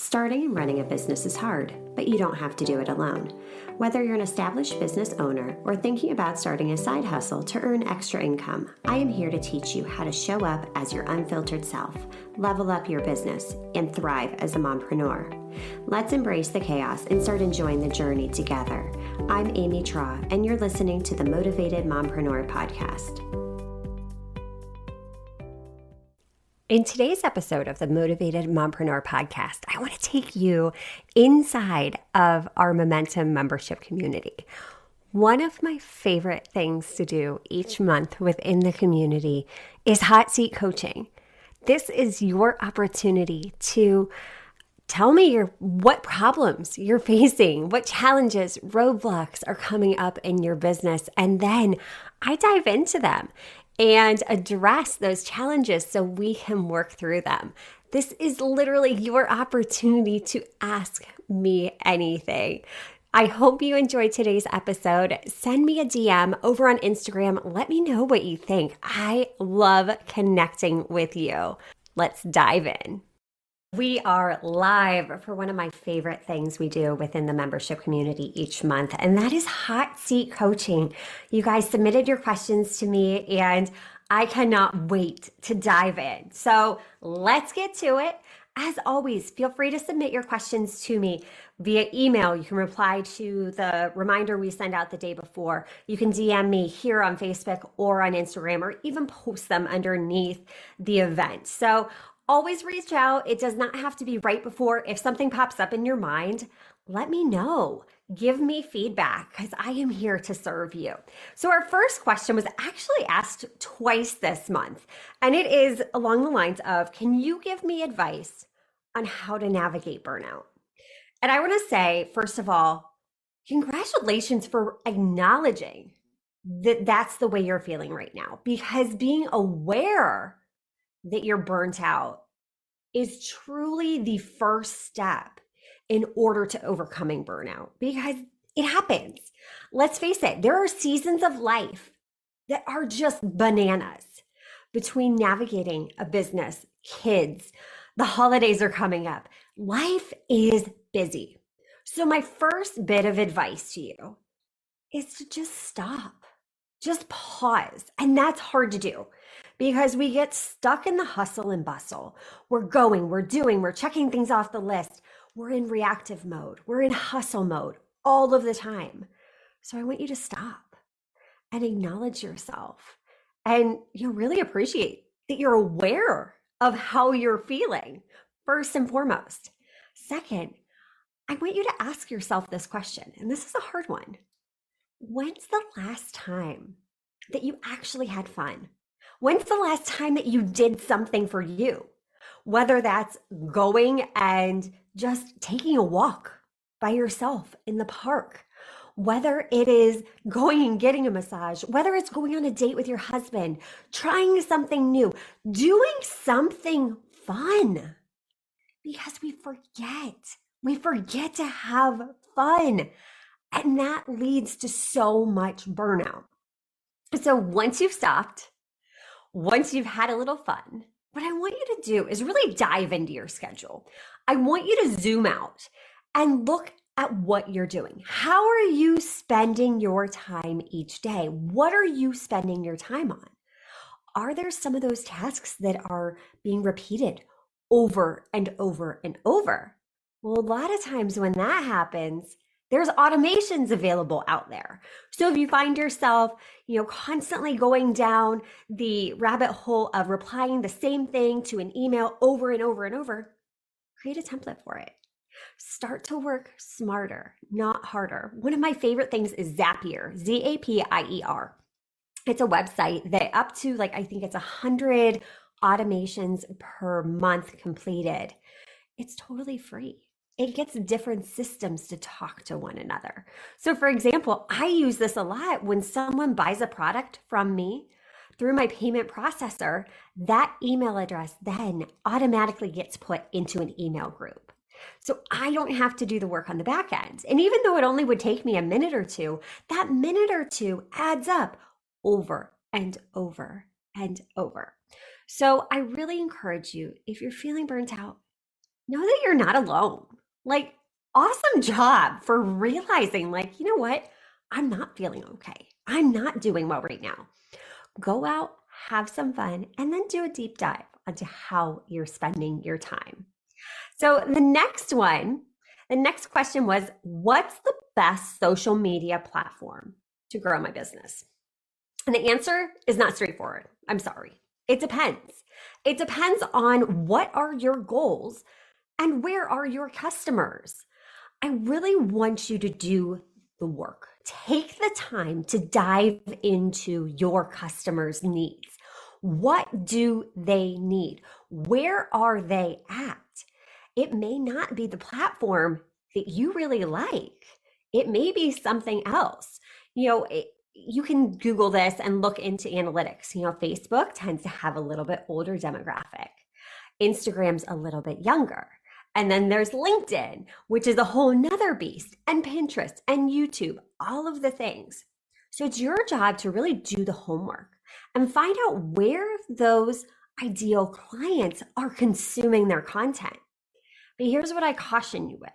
Starting and running a business is hard, but you don't have to do it alone. Whether you're an established business owner or thinking about starting a side hustle to earn extra income, I am here to teach you how to show up as your unfiltered self, level up your business, and thrive as a mompreneur. Let's embrace the chaos and start enjoying the journey together. I'm Amy Traw, and you're listening to the Motivated Mompreneur Podcast. In today's episode of the Motivated Mompreneur Podcast, I want to take you inside of our Momentum membership community. One of my favorite things to do each month within the community is hot seat coaching. This is your opportunity to tell me what problems you're facing, what challenges, roadblocks are coming up in your business, and then I dive into them and address those challenges so we can work through them. This is literally your opportunity to ask me anything. I hope you enjoyed today's episode. Send me a DM over on Instagram. Let me know what you think. I love connecting with you. Let's dive in. We are live for one of my favorite things we do within the membership community each month, and that is hot seat coaching. You guys submitted your questions to me, and I cannot wait to dive in. So let's get to it. As always, feel free to submit your questions to me via email. You can reply to the reminder we send out the day before. You can DM me here on Facebook or on Instagram, or even post them underneath the event. So always reach out. It does not have to be right before. If something pops up in your mind, let me know. Give me feedback because I am here to serve you. So our first question was actually asked twice this month, and it is along the lines of, can you give me advice on how to navigate burnout? And I want to say, first of all, congratulations for acknowledging that that's the way you're feeling right now, because being aware that you're burnt out is truly the first step in order to overcoming burnout, because it happens. Let's face it, there are seasons of life that are just bananas between navigating a business, kids, the holidays are coming up. Life is busy. So my first bit of advice to you is to just stop, just pause. And that's hard to do, because we get stuck in the hustle and bustle. We're going, we're doing, we're checking things off the list. We're in reactive mode. We're in hustle mode all of the time. So I want you to stop and acknowledge yourself, and really appreciate that you're aware of how you're feeling, first and foremost. Second, I want you to ask yourself this question, and this is a hard one. When's the last time that you actually had fun? When's the last time that you did something for you? Whether that's going and just taking a walk by yourself in the park, whether it is going and getting a massage, whether it's going on a date with your husband, trying something new, doing something fun, because we forget to have fun. And that leads to so much burnout. So once you've stopped, once you've had a little fun, what I want you to do is really dive into your schedule. I want you to zoom out and look at what you're doing. How are you spending your time each day? What are you spending your time on? Are there some of those tasks that are being repeated over and over and over? Well, a lot of times when that happens, there's automations available out there. So if you find yourself, constantly going down the rabbit hole of replying the same thing to an email over and over and over, create a template for it. Start to work smarter, not harder. One of my favorite things is Zapier, Zapier. It's a website that up to I think it's 100 automations per month completed. It's totally free. It gets different systems to talk to one another. So for example, I use this a lot when someone buys a product from me through my payment processor. That email address then automatically gets put into an email group. So I don't have to do the work on the back end. And even though it only would take me a minute or two, that minute or two adds up over and over and over. So I really encourage you, if you're feeling burnt out, know that you're not alone. Like, awesome job for realizing, like, you know what? I'm not feeling okay. I'm not doing well right now. Go out, have some fun, and then do a deep dive onto how you're spending your time. So the next question was, what's the best social media platform to grow my business? And the answer is not straightforward. I'm sorry. It depends. It depends on what are your goals and where are your customers. I really want you to do the work. Take the time to dive into your customers' needs. What do they need? Where are they at? It may not be the platform that you really like. It may be something else. You can Google this and look into analytics. Facebook tends to have a little bit older demographic. Instagram's a little bit younger. And then there's LinkedIn, which is a whole nother beast, and Pinterest and YouTube, all of the things. So it's your job to really do the homework and find out where those ideal clients are consuming their content. But here's what I caution you with,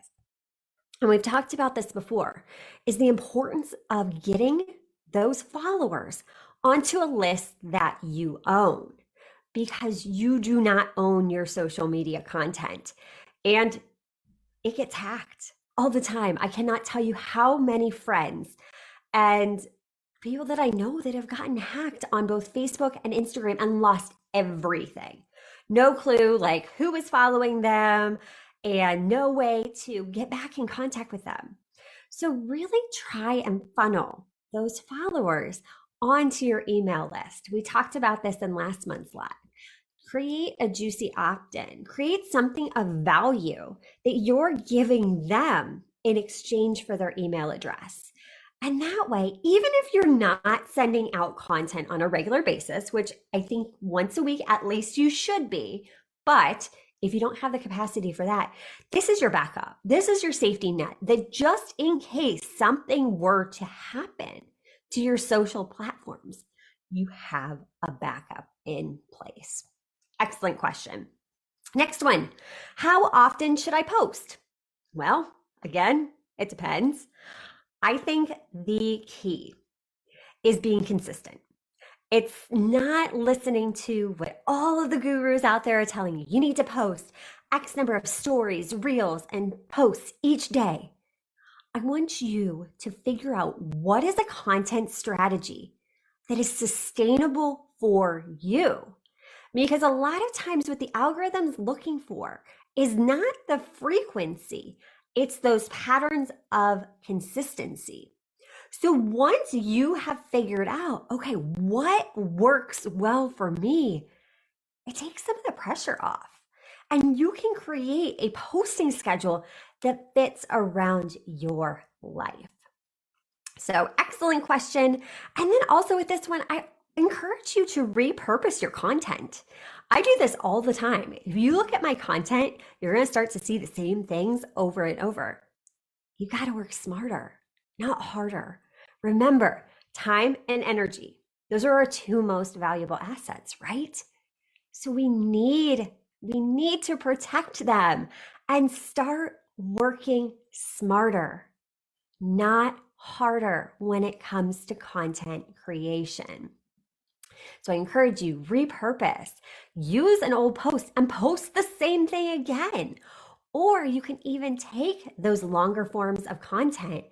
and we've talked about this before, is the importance of getting those followers onto a list that you own, because you do not own your social media content and it gets hacked all the time. I cannot tell you how many friends and people that I know that have gotten hacked on both Facebook and Instagram and lost everything. No clue like who was following them and no way to get back in contact with them. So really try and funnel those followers onto your email list. We talked about this in last month's live. Create a juicy opt-in. Create something of value that you're giving them in exchange for their email address. And that way, even if you're not sending out content on a regular basis, which I think once a week at least you should be, but if you don't have the capacity for that, this is your backup. This is your safety net, that just in case something were to happen to your social platforms, you have a backup in place. Excellent question. Next one, how often should I post? Well, again, it depends. I think the key is being consistent. It's not listening to what all of the gurus out there are telling you. You need to post X number of stories, reels, and posts each day. I want you to figure out what is a content strategy that is sustainable for you. Because a lot of times what the algorithm's looking for is not the frequency, it's those patterns of consistency. So once you have figured out, okay, what works well for me, it takes some of the pressure off. And you can create a posting schedule that fits around your life. So excellent question. And then also with this one, I encourage you to repurpose your content. I do this all the time. If you look at my content, you're going to start to see the same things over and over. You got to work smarter, not harder. Remember, time and energy, those are our two most valuable assets, right? So we need to protect them and start working smarter, not harder when it comes to content creation. So I encourage you, repurpose, use an old post and post the same thing again. Or you can even take those longer forms of content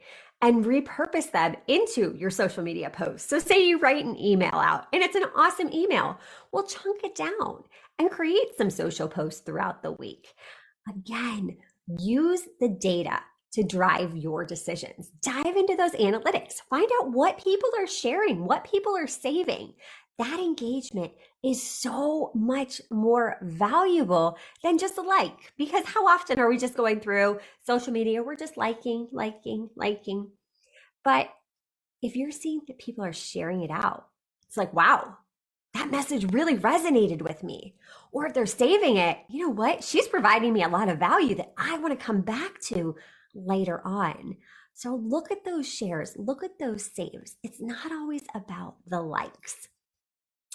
and repurpose them into your social media posts. So say you write an email out and it's an awesome email. Well, chunk it down and create some social posts throughout the week. Again, use the data to drive your decisions. Dive into those analytics. Find out what people are sharing, what people are saving. That engagement is so much more valuable than just a like, because how often are we just going through social media? We're just liking. But if you're seeing that people are sharing it out, it's like, wow, that message really resonated with me. Or if they're saving it, you know what? She's providing me a lot of value that I want to come back to later on. So look at those shares, look at those saves. It's not always about the likes.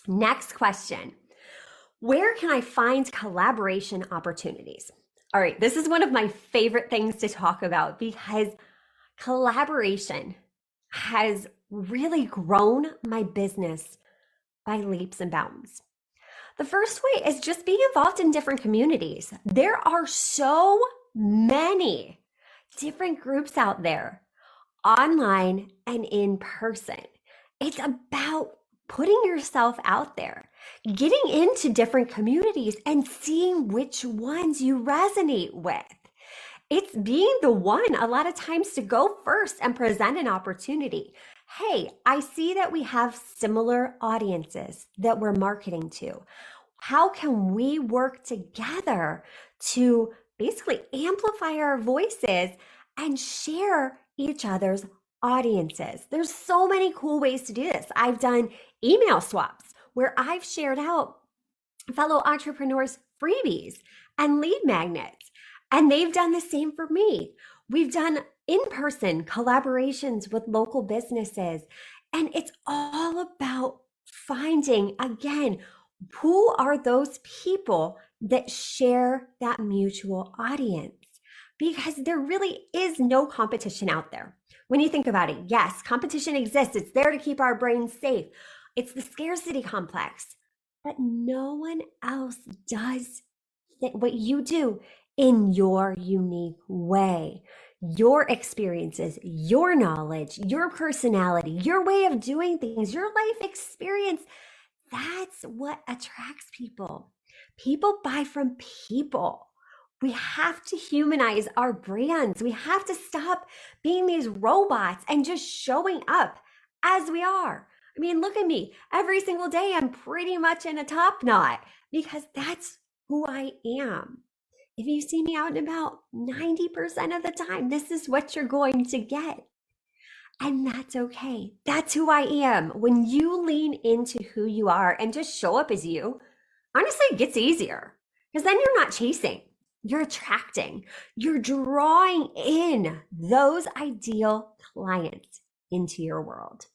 Next question. Where can I find collaboration opportunities? All right, this is one of my favorite things to talk about because collaboration has really grown my business by leaps and bounds. The first way is just being involved in different communities. There are so many different groups out there, online and in person. It's about putting yourself out there, getting into different communities and seeing which ones you resonate with. It's being the one a lot of times to go first and present an opportunity. Hey, I see that we have similar audiences that we're marketing to. How can we work together to basically amplify our voices and share each other's audiences? There's so many cool ways to do this. I've done email swaps where I've shared out fellow entrepreneurs freebies and lead magnets, and they've done the same for me. We've done in-person collaborations with local businesses, and it's all about finding, again, who are those people that share that mutual audience? Because there really is no competition out there. When you think about it, yes, competition exists. It's there to keep our brains safe. It's the scarcity complex, but no one else does what you do in your unique way. Your experiences, your knowledge, your personality, your way of doing things, your life experience. That's what attracts people. People buy from people. We have to humanize our brands. We have to stop being these robots and just showing up as we are. I mean, look at me. Every single day, I'm pretty much in a top knot because that's who I am. If you see me out and about, 90% of the time, this is what you're going to get. And that's okay. That's who I am. When you lean into who you are and just show up as you, honestly, it gets easier because then you're not chasing, you're attracting, you're drawing in those ideal clients into your world.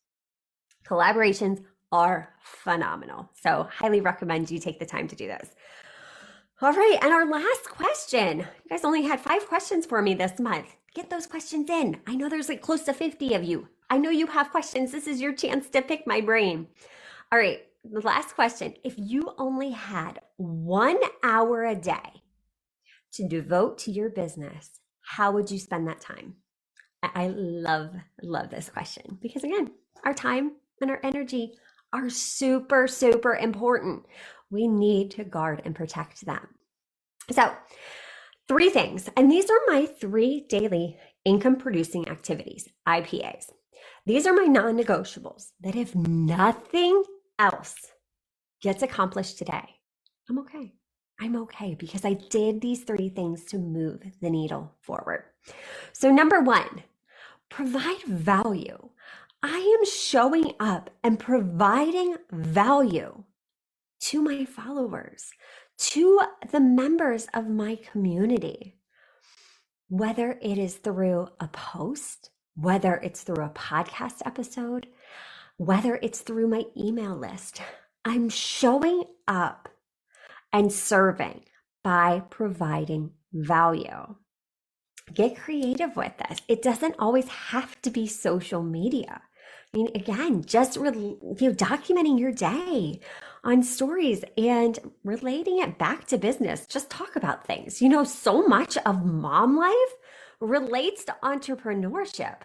Collaborations are phenomenal. So highly recommend you take the time to do those. All right, and our last question. You guys only had 5 questions for me this month. Get those questions in. I know there's like close to 50 of you. I know you have questions. This is your chance to pick my brain. All right, the last question. If you only had 1 hour a day to devote to your business, how would you spend that time? I love this question because again, our time and our energy are super, super important. We need to guard and protect them. So 3 things, and these are my 3 daily income producing activities, IPAs. These are my non-negotiables that if nothing else gets accomplished today, I'm okay. I'm okay because I did these 3 things to move the needle forward. So number 1, provide value. I am showing up and providing value to my followers, to the members of my community, whether it is through a post, whether it's through a podcast episode, whether it's through my email list. I'm showing up and serving by providing value. Get creative with this. It doesn't always have to be social media. I mean, again, just documenting your day on stories and relating it back to business. Just talk about things. So much of mom life relates to entrepreneurship.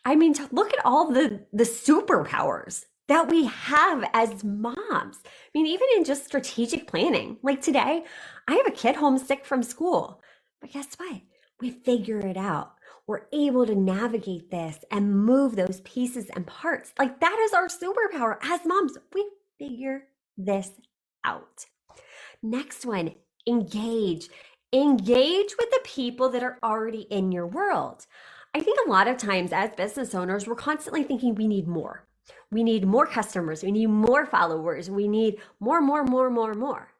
I mean, look at all the superpowers that we have as moms. I mean, even in just strategic planning. Like today, I have a kid homesick from school. But guess what? We figure it out. We're able to navigate this and move those pieces and parts. Like that is our superpower as moms. We figure this out. Next one, engage. Engage with the people that are already in your world. I think a lot of times as business owners, we're constantly thinking we need more. We need more customers. We need more followers. We need more.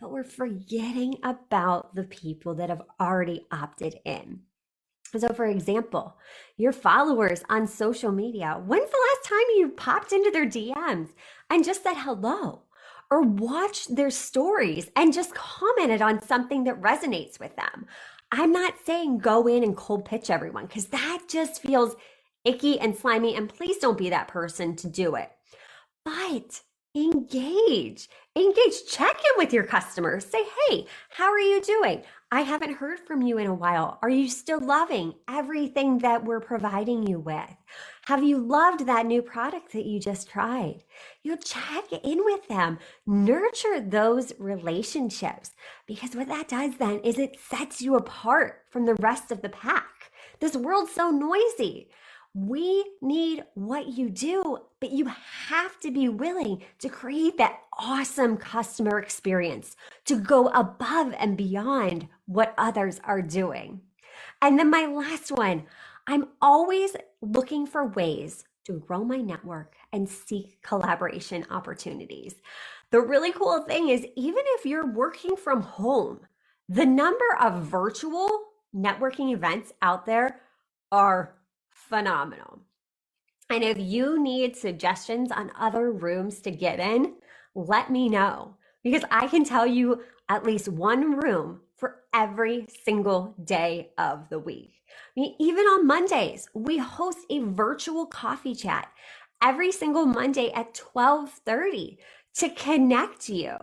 But we're forgetting about the people that have already opted in. So for example, your followers on social media, when's the last time you popped into their DMs and just said hello? or watched their stories and just commented on something that resonates with them. I'm not saying go in and cold pitch everyone because that just feels icky and slimy, and please don't be that person to do it. But engage, check in with your customers. Say, hey, how are you doing? I haven't heard from you in a while. Are you still loving everything that we're providing you with? Have you loved that new product that you just tried? Check in with them, nurture those relationships, because what that does then is it sets you apart from the rest of the pack. This world's so noisy. We need what you do, but you have to be willing to create that awesome customer experience, to go above and beyond what others are doing. And then my last one, I'm always looking for ways to grow my network and seek collaboration opportunities. The really cool thing is, even if you're working from home, the number of virtual networking events out there are phenomenal. And if you need suggestions on other rooms to get in, let me know, because I can tell you at least one room for every single day of the week. I mean, even on Mondays, we host a virtual coffee chat every single Monday at 12:30 to connect you.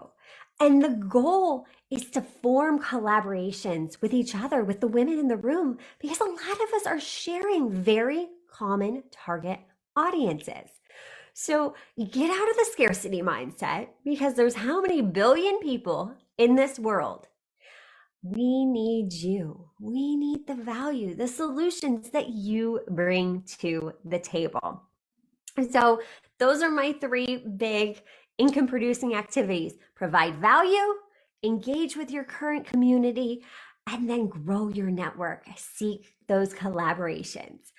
And the goal is to form collaborations with each other, with the women in the room, because a lot of us are sharing very common target audiences. So get out of the scarcity mindset, because there's how many billion people in this world. We need you. We need the value, the solutions that you bring to the table. And so those are my three big income producing activities. Provide value, engage with your current community, and then grow your network. Seek those collaborations.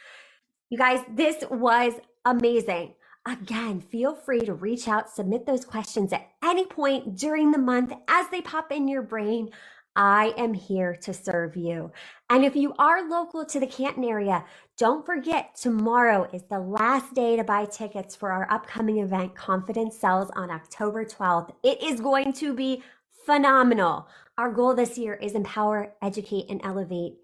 You guys, this was amazing. Again, feel free to reach out, submit those questions at any point during the month as they pop in your brain. I am here to serve you. And if you are local to the Canton area, don't forget, tomorrow is the last day to buy tickets for our upcoming event, Confidence Sells, on October 12th. It is going to be phenomenal. Our goal this year is empower, educate, and elevate.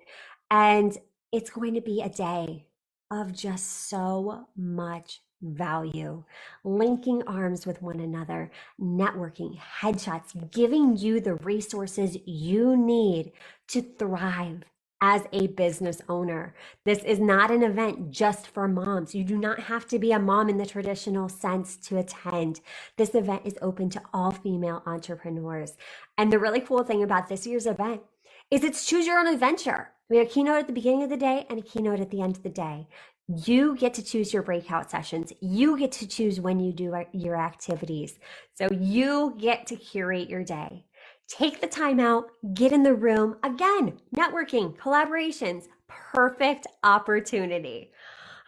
And it's going to be a day of just so much value, linking arms with one another, networking, headshots, giving you the resources you need to thrive as a business owner. This is not an event just for moms. You do not have to be a mom in the traditional sense to attend. This event is open to all female entrepreneurs. And the really cool thing about this year's event is it's choose your own adventure. We have a keynote at the beginning of the day and a keynote at the end of the day. You get to choose your breakout sessions. You get to choose when you do your activities. So you get to curate your day. Take the time out, get in the room. Again, networking, collaborations, perfect opportunity.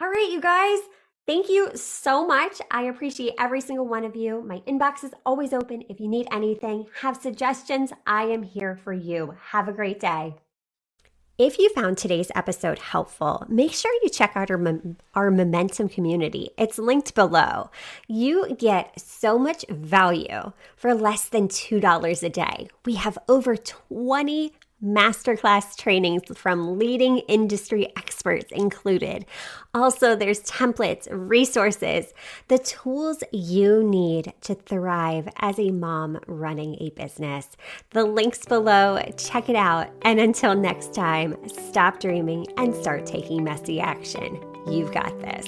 All right, you guys, thank you so much. I appreciate every single one of you. My inbox is always open. If you need anything, have suggestions, I am here for you. Have a great day. If you found today's episode helpful, make sure you check out our Momentum community. It's linked below. You get so much value for less than $2 a day. We have over 20 masterclass trainings from leading industry experts included. Also, there's templates, resources, the tools you need to thrive as a mom running a business. The link's below. Check it out. And until next time, stop dreaming and start taking messy action. You've got this.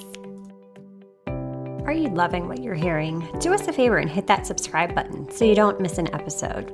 Are you loving what you're hearing? Do us a favor and hit that subscribe button so you don't miss an episode.